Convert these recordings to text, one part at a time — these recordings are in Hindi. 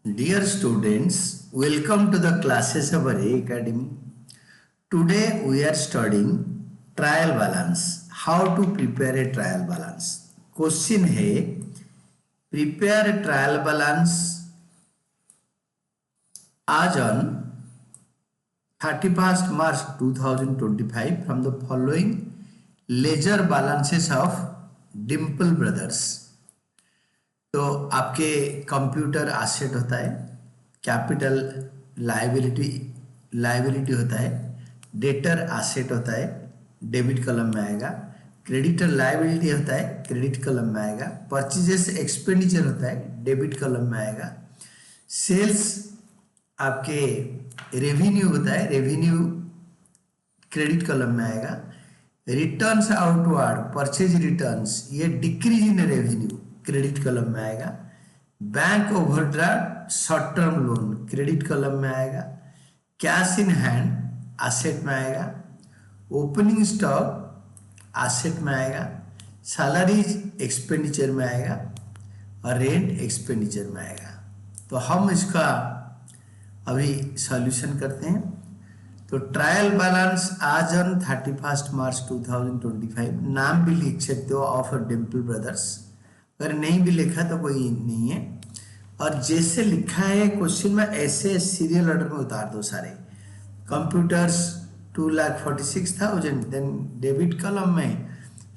Dear students, welcome to the classes of Array Academy. Today we are studying trial balance. How to prepare a trial balance? Question है prepare a trial balance as on 31st March 2025 from the following ledger balances of Dimple Brothers. तो आपके कंप्यूटर एसेट होता है, कैपिटल लाइबिलिटी होता है, डेटर एसेट होता है, डेबिट कॉलम में आएगा, क्रेडिटर लाइबिलिटी होता है, क्रेडिट कॉलम में आएगा, परचेजेस एक्सपेंडिचर होता है, डेबिट कॉलम में आएगा, सेल्स आपके रेवेन्यू होता है, रेवेन्यू क्रेडिट कॉलम में आएगा, रिटर्न्स आउटवर्ड परचेज रिटर्न्स ये decrease in revenue credit column में आएगा, bank overdraft short term loan credit column में आएगा, कैश इन हैंड एसेट में आएगा, ओपनिंग स्टॉक एसेट में आएगा, सैलरीज एक्सपेंडिचर में आएगा और रेंट एक्सपेंडिचर में आएगा। तो हम इसका अभी सॉल्यूशन करते हैं। तो ट्रायल बैलेंस आज ऑन 31 मार्च 2025 नाम भी लिख सकते हो ऑफ डिम्पल ब्रदर्स, अगर नहीं भी लिखा तो कोई नहीं है, और जैसे लिखा है क्वेश्चन में ऐसे सीरियल ऑर्डर में उतार दो सारे। कंप्यूटर्स 2,46,000, देन डेबिट कॉलम में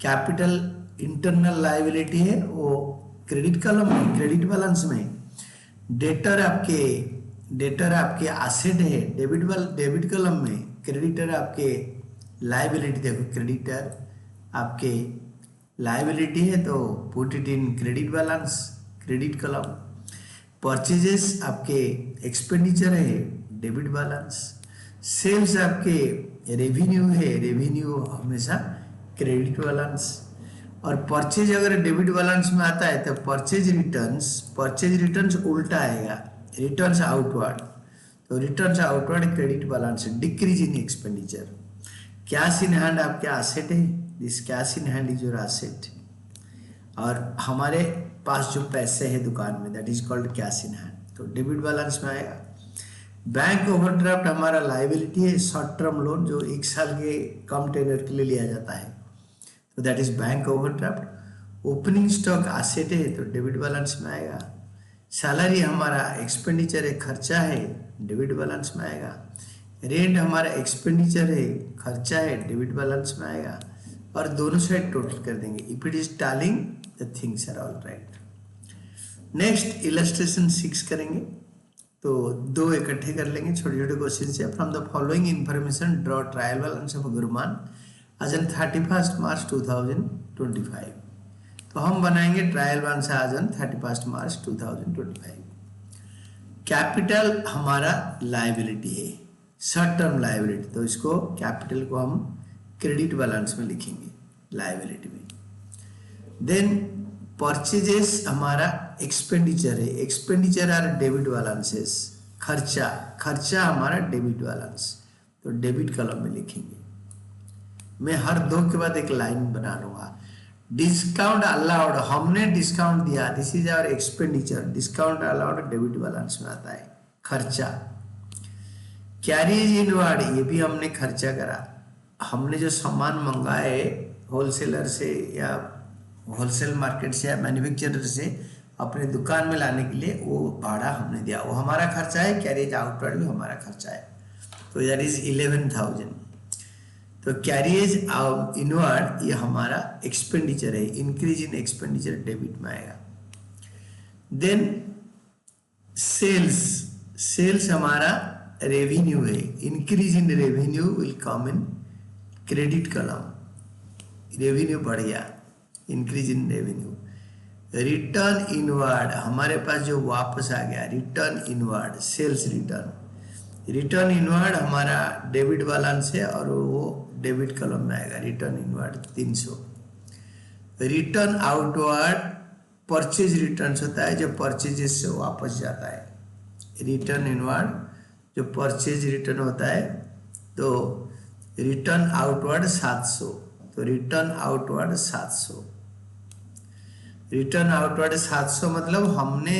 कैपिटल इंटरनल लायबिलिटी है वो क्रेडिट कॉलम में, क्रेडिट बैलेंस में डेटर आपके एसेट है डेबिट कॉलम में, क्रेडिटर आपके लायबिलिटी, देखो क्रेडिटर आपके लायबिलिटी है तो put it in credit balance credit column, purchases आपके एक्सपेंडिचर है डेबिट बैलेंस, सेल्स आपके रेवेन्यू है, रेवेन्यू हमेशा क्रेडिट बैलेंस, और परचेज अगर डेबिट बैलेंस में आता है तो परचेज रिटर्न्स उल्टा आएगा, रिटर्न्स आउटवर्ड, तो returns outward credit balance, decrease in expenditure, cash in hand आपके एसेट है, this cash in hand is your asset, और हमारे पास जो पैसे हैं दुकान में that is called cash in hand, तो डेबिट बैलेंस में आएगा। बैंक ओवरड्राफ्ट हमारा लायबिलिटी है, शॉर्ट टर्म लोन जो 1 साल के कम टेनर के लिए लिया जाता है, तो that is bank overdraft. Opening stock asset है तो डेबिट बैलेंस में आएगा। सैलरी हमारा एक्सपेंडिचर है, खर्चा है, डेबिट बैलेंस में आएगा। रेंट हमारा एक्सपेंडिचर है, खर्चा है, डेबिट बैलेंस में आएगा, और दोनों साइड टोटल कर देंगे। If it is tallying the things are all right. Next illustration 6 करेंगे, तो 2 इकट्ठे कर लेंगे छोटे छोटे क्वेश्चन से। From the following information draw trial balance of Guru Mann आज ऑन 31 मार्च 2025। तो हम बनाएंगे ट्रायल बैलेंस आज ऑन 31 मार्च 2025। कैपिटल हमारा लायबिलिटी है, शॉर्ट टर्म लायबिलिटी, तो इसको कैपिटल को हम क्रेडिट बैलेंस में लिखेंगे लायबिलिटी में। देन परचेजेस हमारा एक्सपेंडिचर है, एक्सपेंडिचर आर डेबिट बैलेंसेस, खर्चा हमारा डेबिट बैलेंस, तो डेबिट कॉलम में लिखेंगे। मैं हर 2 के बाद एक लाइन बना लूंगा। डिस्काउंट अलाउड, हमने डिस्काउंट दिया, this is our expenditure, discount allowed debit balance में आता है, खर्चा। कैरिज इनवर्ड ये भी हमने खर्चा करा, हमने जो सामान मंगाए होलसेलर से या होलसेल मार्केट से या मैन्युफैक्चरर से अपने दुकान में लाने के लिए वो भाड़ा हमने दिया, वो हमारा खर्चा है। कैरिज आउटवर्ड भी हमारा खर्चा है, तो दैट इज 11,000। तो कैरिज इनवर्ड ये हमारा एक्सपेंडिचर है, इंक्रीज इन एक्सपेंडिचर डेबिट में आएगा। देन सेल्स हमारा रेवेन्यू है, increase in revenue will come in credit column, revenue बढ़ गया, increase in revenue. Return inward हमारे पास जो वापस आ गया, return inward sales return inward हमारा डेबिट बैलेंस है और वो डेबिट कॉलम में आएगा, return inward 300। Return outward purchase returns होता है जो परचेजेस से वापस जाता है, रिटर्न इनवर्ड जो परचेज रिटर्न होता है, तो रिटर्न आउटवर्ड 700, तो रिटर्न आउटवर्ड 700 मतलब हमने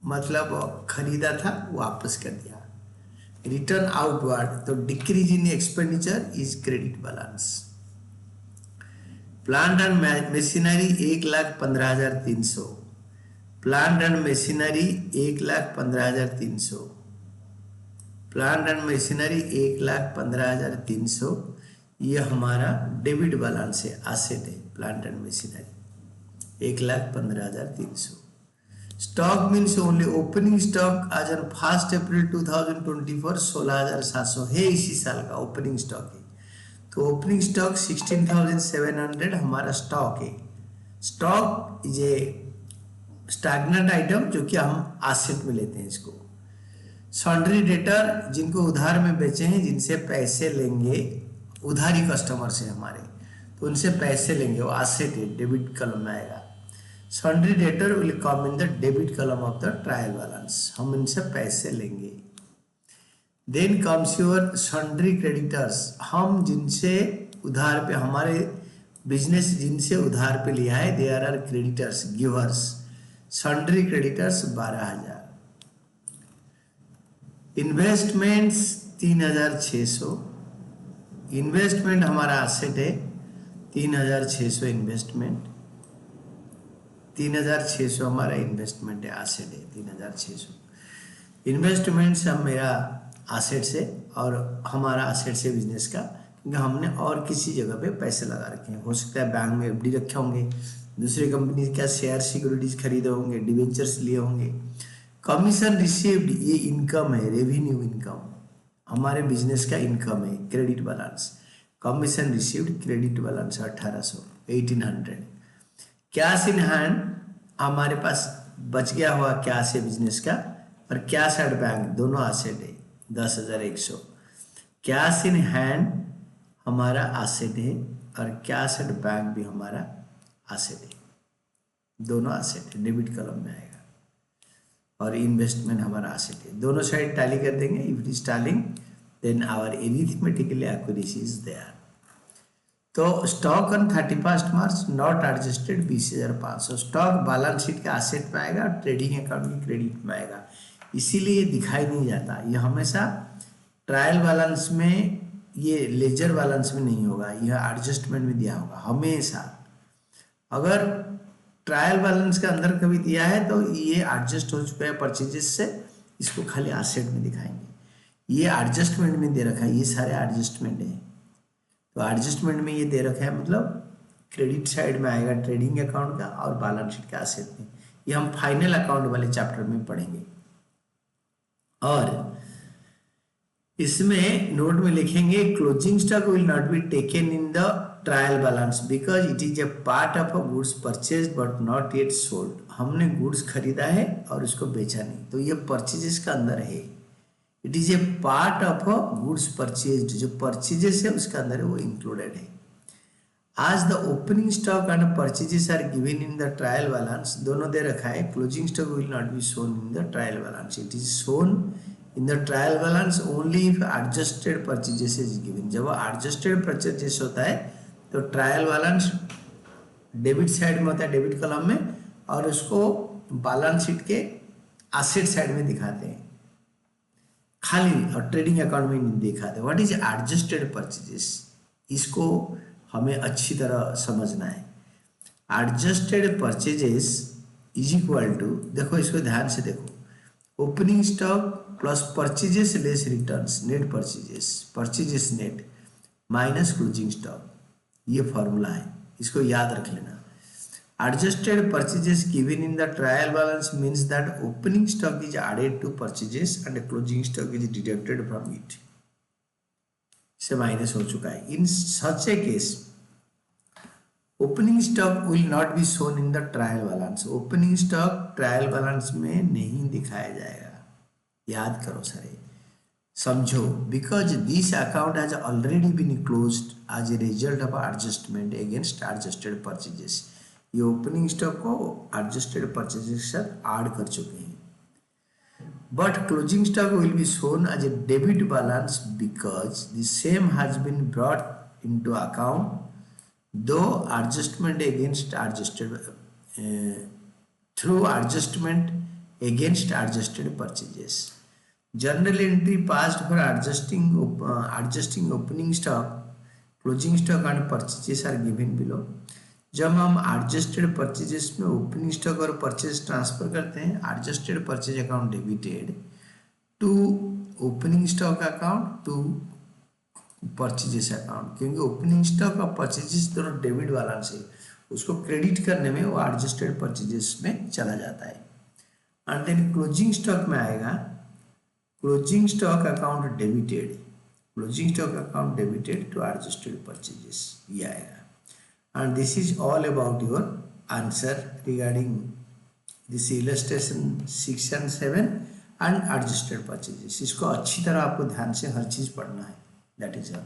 मतलब खरीदा था वापस कर दिया। रिटर्न आउटवर्ड, तो decrease in expenditure is credit balance. Plant and machinery 1,15,300, plant and machinery 1,15,300, plant and machinery 1,15,300, ये हमारा डेबिट बैलेंस है, एसेट है plant and machinery 1,15,300। Stock means only opening stock आज ऑन 1 अप्रैल 2024 16,700 है, इसी साल का ओपनिंग स्टॉक है। तो ओपनिंग स्टॉक 16,700 हमारा स्टॉक है। स्टॉक ये स्टैग्नेंट आइटम जो कि हम एसेट में लेते हैं इसको। सॉन्ड्री डेटर जिनको उधार में बेचे हैं, जिनसे पैसे लेंगे, उधारी कस्टमर से हमारे, तो उनसे पैसे लेंगे, वो एसेट है, डेबिट कॉलम में आएगा। Sundry debtor will come in the debit column of the trial balance, हम इनसे पैसे लेंगे। Then comes your sundry creditors, हम जिनसे उधार पे, हमारे बिजनेस जिनसे उधार पे लिया है, they are creditors givers. Sundry creditors 12,000। Investments 3,600, investment हमारा एसेट है 3,600, इन्वेस्टमेंट 3,600 हमारा इन्वेस्टमेंट है, एसेट है 3,600। इन्वेस्टमेंट्स हम मेरा एसेट्स है और हमारा एसेट्स है बिजनेस का, क्योंकि हमने और किसी जगह पे पैसे लगा रखे हैं। हो सकता है बैंक में एफडी रखे होंगे, दूसरी कंपनी का शेयर सिक्योरिटीज खरीदे होंगे, डिवेंचर्स लिए होंगे। कमीशन रिसीव्ड, ये इनकम है, रेवेन्यू इनकम, हमारे बिजनेस का इनकम है, credit balance. Commission received credit balance 1,800। Cash in hand, हमारे पास बच गया हुआ कैश है बिजनेस का, और कैश एट बैंक दोनों एसेट है 10,100। कैश इन हैंड हमारा एसेट है और कैश एट बैंक भी हमारा एसेट है, दोनों एसेट है, डेबिट कॉलम में आएगा। और इन्वेस्टमेंट हमारा एसेट है, दोनों साइड टैली कर देंगे। If it is tallying then our arithmetically accuracy is there. तो stock on 31 March not adjusted 20,500, stock balance sheet के एसेट में आएगा, ट्रेडिंग अकाउंट की क्रेडिट में आएगा, इसीलिए दिखाई नहीं जाता। ये हमेशा ट्रायल बैलेंस में, ये लेजर बैलेंस में नहीं होगा, यह एडजस्टमेंट में दिया होगा हमेशा। अगर ट्रायल बैलेंस के अंदर कभी दिया है तो ये एडजस्ट हो चुका है परचेजेस से, इसको खाली एसेट में दिखाएंगे। ये एडजस्टमेंट में दे रखा है, ये सारे एडजस्टमेंट है, तो एडजस्टमेंट में ये दे रखा है, मतलब क्रेडिट साइड में आएगा ट्रेडिंग अकाउंट का और बैलेंस शीट का एसेट में। ये हम फाइनल अकाउंट वाले चैप्टर में पढ़ेंगे। और इसमें नोट में लिखेंगे closing stock will not be taken in the trial balance because it is a part of a goods purchase but not yet sold. हमने गुड्स खरीदा है और उसको बेचा नहीं, तो ये परचेजेस का अंदर है। It is a part of a goods purchase, जो परचेजेस है उसका अंदर है, वो इंक्लूडेड है। आज the opening stock and purchases are given in the trial balance, दोनों दे रखा है। Closing stock will not be shown in the trial balance, it is shown in the trial balance only if adjusted purchases is given. जब एडजस्टेड परचेजेस होता है तो ट्रायल बैलेंस डेबिट साइड में होता है, डेबिट कॉलम में, और उसको बैलेंस शीट के एसेट साइड में दिखाते हैं खाली, और ट्रेडिंग अकाउंट में नहीं दिखाते। व्हाट इज एडजस्टेड परचेजेस, इसको हमें अच्छी तरह समझना है। Adjusted purchases is equal to, देखो इसको ध्यान से देखो, opening stock plus purchases less returns, net purchases, purchases net minus closing stock, ये फॉर्मूला है, इसको याद रख लेना। Adjusted purchases given in the trial balance means that opening stock is added to purchases and closing stock is deducted from it. से माइनस हो चुका है। In such a case, opening stock will not be shown in the trial balance. Opening stock trial balance में नहीं दिखाया जाएगा, याद करो सारे, समझो। Because this account has already been closed as a result of adjustment against adjusted purchases. ये ओपनिंग स्टॉक को एडजस्टेड परचेजेस के साथ ऐड कर चुके हैं। But closing stock will be shown as a debit balance because the same has been brought into account though adjustment against adjusted through adjustment against adjusted purchases. Journal entry passed for adjusting opening stock, closing stock and purchases are given below. जब हम एडजस्टेड परचेजेस में ओपनिंग स्टॉक और परचेज ट्रांसफर करते हैं, adjusted purchase account debited to opening stock account to purchases account, क्योंकि ओपनिंग स्टॉक और परचेजेस दोनों डेबिट बैलेंस है, उसको क्रेडिट करने में वो एडजस्टेड परचेजेस में चला जाता है. एंड देन क्लोजिंग स्टॉक में आएगा closing stock account debited, closing stock account debited to adjusted purchases, ये आएगा. And this is all about your answer regarding this illustration 6 and 7 and adjusted purchases. इसको अच्छी तरह आपको ध्यान से हर चीज़ पढ़ना है. That is all.